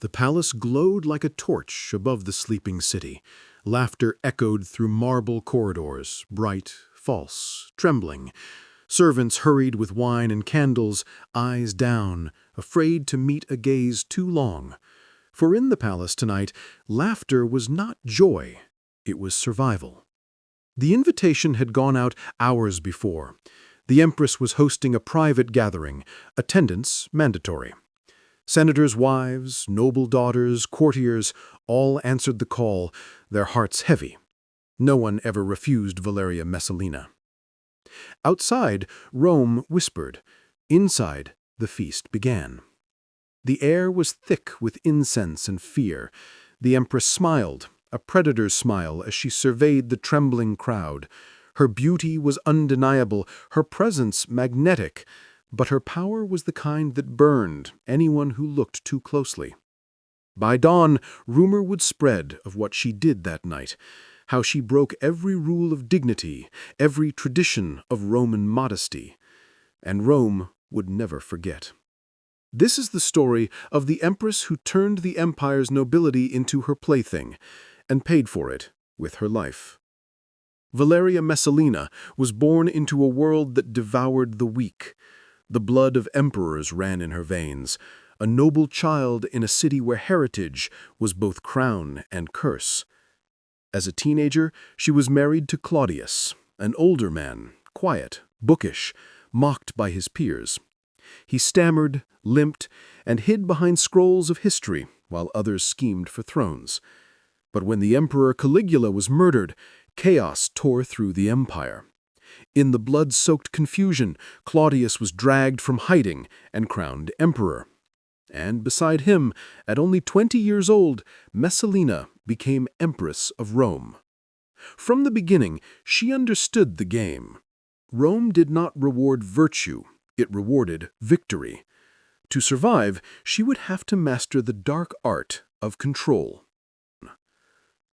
The palace glowed like a torch above the sleeping city. Laughter echoed through marble corridors, bright, false, trembling. Servants hurried with wine and candles, eyes down, afraid to meet a gaze too long. For in the palace tonight, laughter was not joy, it was survival. The invitation had gone out hours before. The Empress was hosting a private gathering, attendance mandatory. Senators' wives, noble daughters, courtiers, all answered the call, their hearts heavy. No one ever refused Valeria Messalina. Outside, Rome whispered. Inside, the feast began. The air was thick with incense and fear. The Empress smiled, a predator's smile, as she surveyed the trembling crowd. Her beauty was undeniable, her presence magnetic, but her power was the kind that burned anyone who looked too closely. By dawn, rumor would spread of what she did that night, how she broke every rule of dignity, every tradition of Roman modesty, and Rome would never forget. This is the story of the Empress who turned the empire's nobility into her plaything, and paid for it with her life. Valeria Messalina was born into a world that devoured the weak. The blood of emperors ran in her veins, a noble child in a city where heritage was both crown and curse. As a teenager, she was married to Claudius, an older man, quiet, bookish, mocked by his peers. He stammered, limped, and hid behind scrolls of history while others schemed for thrones. But when the Emperor Caligula was murdered, chaos tore through the empire. In the blood-soaked confusion, Claudius was dragged from hiding and crowned emperor. And beside him, at only 20 years old, Messalina became Empress of Rome. From the beginning, she understood the game. Rome did not reward virtue, it rewarded victory. To survive, she would have to master the dark art of control.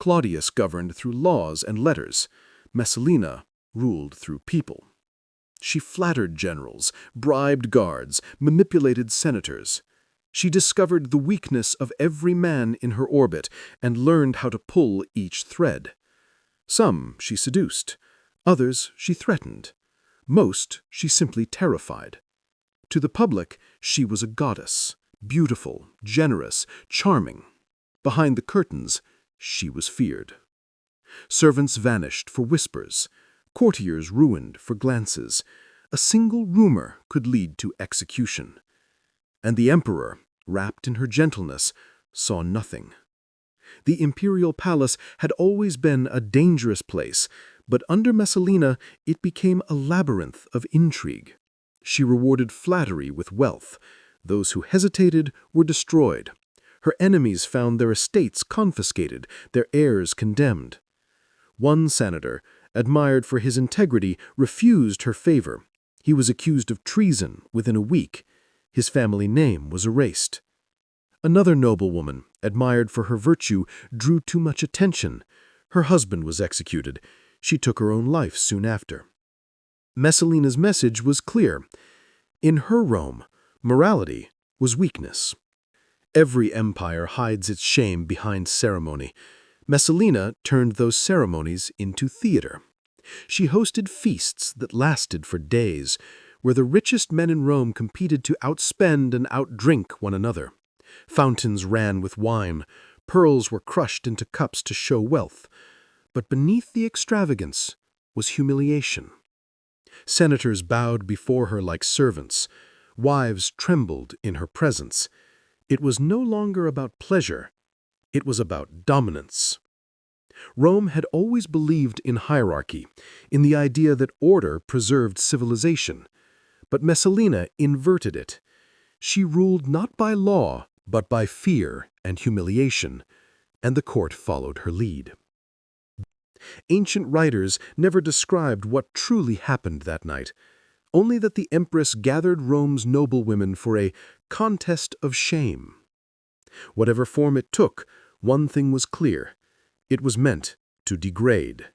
Claudius governed through laws and letters. Messalina ruled through people. She flattered generals, bribed guards, manipulated senators. She discovered the weakness of every man in her orbit and learned how to pull each thread. Some she seduced, others she threatened. Most she simply terrified. To the public, she was a goddess, beautiful, generous, charming. Behind the curtains, she was feared. Servants vanished for whispers, courtiers ruined for glances. A single rumor could lead to execution. And the emperor, wrapped in her gentleness, saw nothing. The imperial palace had always been a dangerous place, but under Messalina it became a labyrinth of intrigue. She rewarded flattery with wealth. Those who hesitated were destroyed. Her enemies found their estates confiscated, their heirs condemned. One senator, admired for his integrity, refused her favor. He was accused of treason within a week. His family name was erased. Another noblewoman, admired for her virtue, drew too much attention. Her husband was executed. She took her own life soon after. Messalina's message was clear. In her Rome, morality was weakness. Every empire hides its shame behind ceremony. Messalina turned those ceremonies into theater. She hosted feasts that lasted for days, where the richest men in Rome competed to outspend and outdrink one another. Fountains ran with wine, pearls were crushed into cups to show wealth. But beneath the extravagance was humiliation. Senators bowed before her like servants. Wives trembled in her presence. It was no longer about pleasure. It was about dominance. Rome had always believed in hierarchy, in the idea that order preserved civilization. But Messalina inverted it. She ruled not by law, but by fear and humiliation, and the court followed her lead. Ancient writers never described what truly happened that night, only that the Empress gathered Rome's noblewomen for a contest of shame. Whatever form it took, one thing was clear. It was meant to degrade.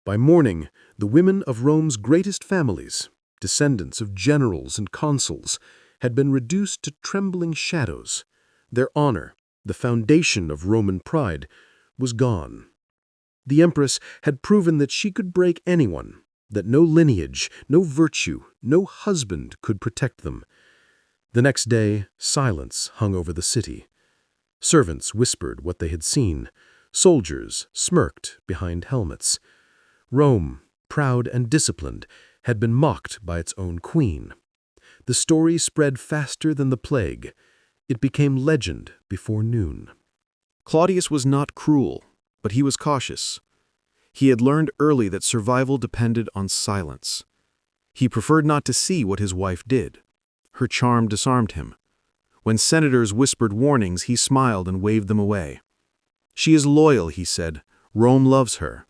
By morning, the women of Rome's greatest families, descendants of generals and consuls, had been reduced to trembling shadows. Their honor, The foundation of Roman pride was gone. The Empress had proven that she could break anyone, that no lineage, no virtue, no husband could protect them. The next day, silence hung over the city. Servants whispered what they had seen. Soldiers smirked behind helmets. Rome, proud and disciplined, had been mocked by its own queen. The story spread faster than the plague. It became legend before noon. Claudius was not cruel, but he was cautious. He had learned early that survival depended on silence. He preferred not to see what his wife did. Her charm disarmed him. When senators whispered warnings, he smiled and waved them away. "She is loyal," he said. "Rome loves her."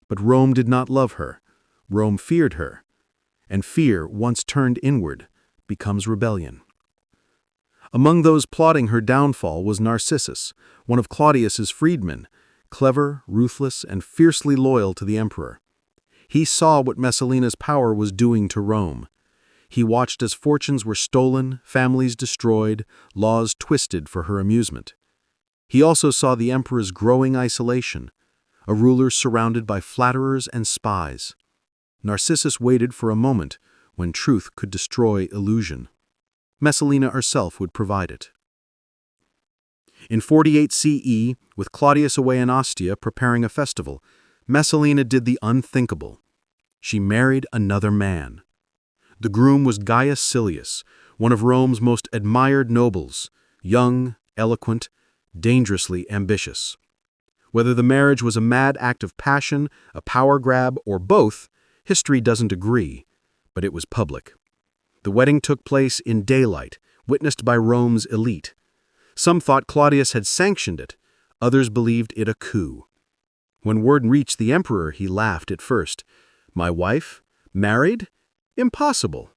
But Rome did not love her. Rome feared her. And fear, once turned inward, becomes rebellion. Among those plotting her downfall was Narcissus, one of Claudius's freedmen, clever, ruthless, and fiercely loyal to the emperor. He saw what Messalina's power was doing to Rome. He watched as fortunes were stolen, families destroyed, laws twisted for her amusement. He also saw the emperor's growing isolation, a ruler surrounded by flatterers and spies. Narcissus waited for a moment when truth could destroy illusion. Messalina herself would provide it. In 48 CE, with Claudius away in Ostia preparing a festival, Messalina did the unthinkable. She married another man. The groom was Gaius Silius, one of Rome's most admired nobles, young, eloquent, dangerously ambitious. Whether the marriage was a mad act of passion, a power grab, or both, history doesn't agree, but it was public. The wedding took place in daylight, witnessed by Rome's elite. Some thought Claudius had sanctioned it, others believed it a coup. When word reached the emperor, he laughed at first. "My wife? Married? Impossible."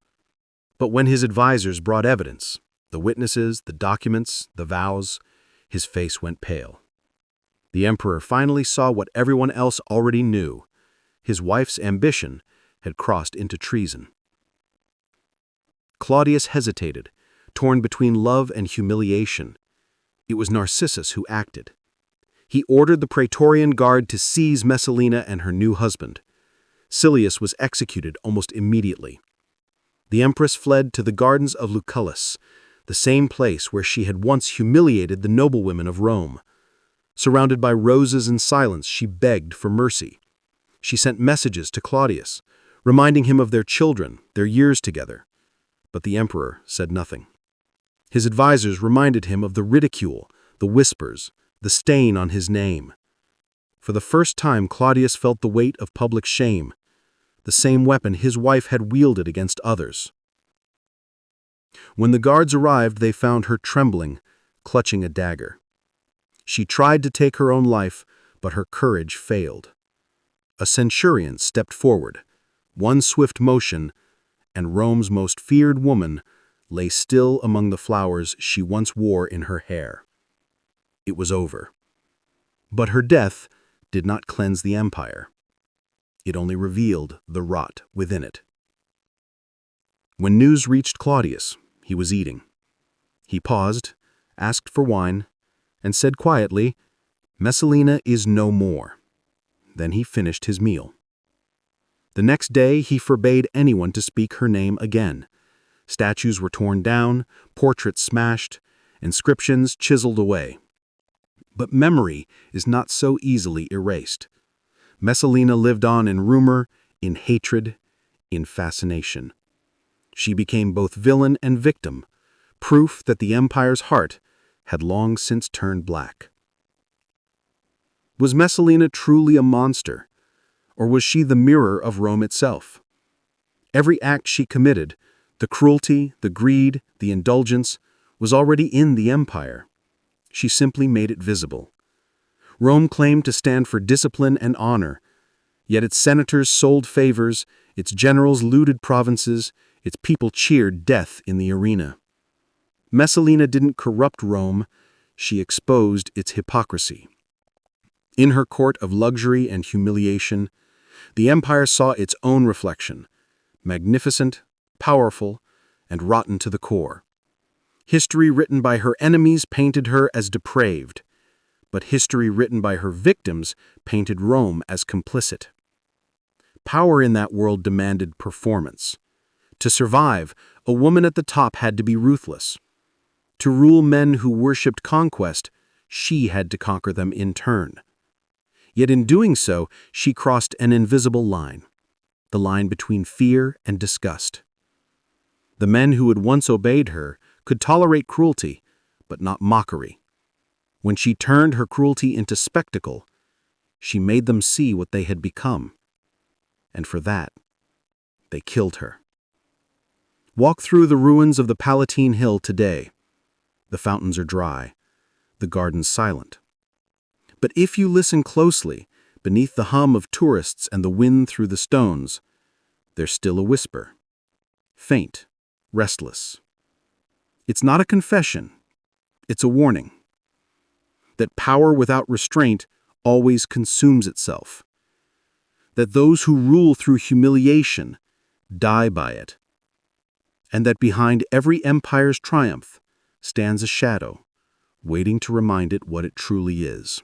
But when his advisors brought evidence, the witnesses, the documents, the vows, his face went pale. The emperor finally saw what everyone else already knew. His wife's ambition had crossed into treason. Claudius hesitated, torn between love and humiliation. It was Narcissus who acted. He ordered the Praetorian Guard to seize Messalina and her new husband. Silius was executed almost immediately. The empress fled to the gardens of Lucullus, the same place where she had once humiliated the noblewomen of Rome. Surrounded by roses and silence, she begged for mercy. She sent messages to Claudius, reminding him of their children, their years together. But the emperor said nothing. His advisors reminded him of the ridicule, the whispers, the stain on his name. For the first time, Claudius felt the weight of public shame, the same weapon his wife had wielded against others. When the guards arrived, they found her trembling, clutching a dagger. She tried to take her own life, but her courage failed. A centurion stepped forward. One swift motion, and Rome's most feared woman lay still among the flowers she once wore in her hair. It was over. But her death did not cleanse the empire. It only revealed the rot within it. When news reached Claudius, he was eating. He paused, asked for wine, and said quietly, "Messalina is no more." Then he finished his meal. The next day, he forbade anyone to speak her name again. Statues were torn down, portraits smashed, inscriptions chiseled away. But memory is not so easily erased. Messalina lived on in rumor, in hatred, in fascination. She became both villain and victim, proof that the empire's heart had long since turned black. Was Messalina truly a monster, or was she the mirror of Rome itself? Every act she committed, the cruelty, the greed, the indulgence, was already in the empire. She simply made it visible. Rome claimed to stand for discipline and honor, yet its senators sold favors, its generals looted provinces, its people cheered death in the arena. Messalina didn't corrupt Rome, she exposed its hypocrisy. In her court of luxury and humiliation, the empire saw its own reflection, magnificent, powerful, and rotten to the core. History written by her enemies painted her as depraved, but history written by her victims painted Rome as complicit. Power in that world demanded performance. To survive, a woman at the top had to be ruthless. To rule men who worshipped conquest, she had to conquer them in turn. Yet in doing so, she crossed an invisible line, the line between fear and disgust. The men who had once obeyed her could tolerate cruelty, but not mockery. When she turned her cruelty into spectacle, she made them see what they had become. And for that, they killed her. Walk through the ruins of the Palatine Hill today. The fountains are dry, the gardens silent. But if you listen closely, beneath the hum of tourists and the wind through the stones, there's still a whisper. Faint, restless. It's not a confession, it's a warning. That power without restraint always consumes itself. That those who rule through humiliation die by it. And that behind every empire's triumph stands a shadow, waiting to remind it what it truly is.